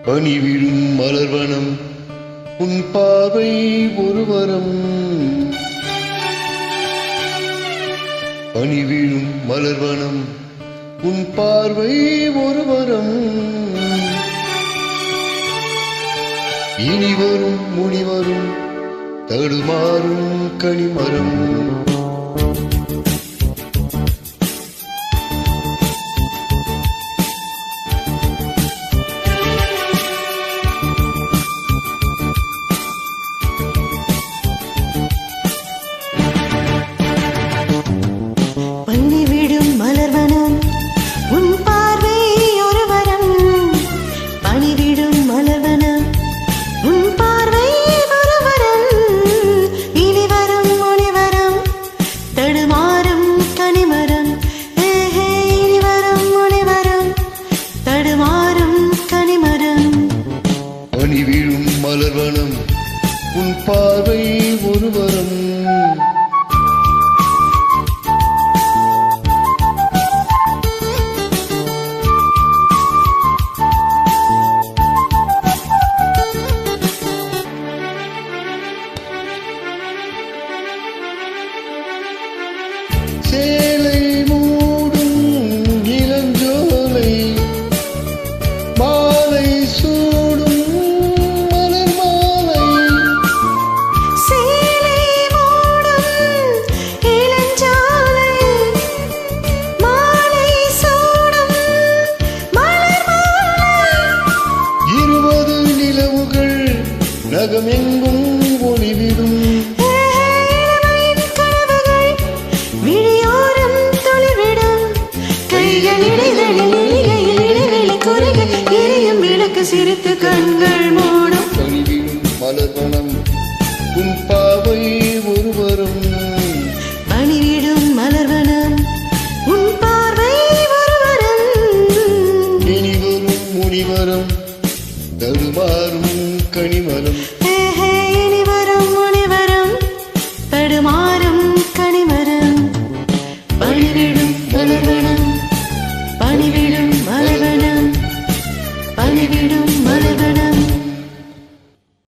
பனிவிழும் மலர்வனம் உன் பார்வை ஒரு வரம். பனிவிழும் மலர்வனம் உன் பார்வை ஒரு வரம். இனி வரும் முடிவரும் தடுமாறும் கனிமரம். பனிவிடும் மலர்வனம் உன் பார்வை ஒரு வரம். பனிவிடும் மலர்வனம் உன் பார்வை ஒரு வரம். இனி வரும் ஒளிவரம் தடுமாறும் கனிமரம். இனி வரும் ஒளிவரம் தடுமாறும் கனிமரம். பனிவிழும் மலர்வனம் உன் பார்வை ஒரு வரம். சேலை மூடும் இளஞ்சோலை மாலை சூடும் மலர் மாலை. சேலை மூடும் இளஞ்சோலை மாலை சூடும் மலர் மாலை. 20 நிலவுகள் நகமெங்கும் ஒளிவிடும். சிரித்து கண்கள் மூடும். பனிவிழும் மலர்வனம் உன் பார்வை ஒரு வரம். பனிவிடும் மலர்வனம் உன் பார்வை ஒரு வரம். இனி வரும் முனிவரம் தடுமாறும் கனிமரம்.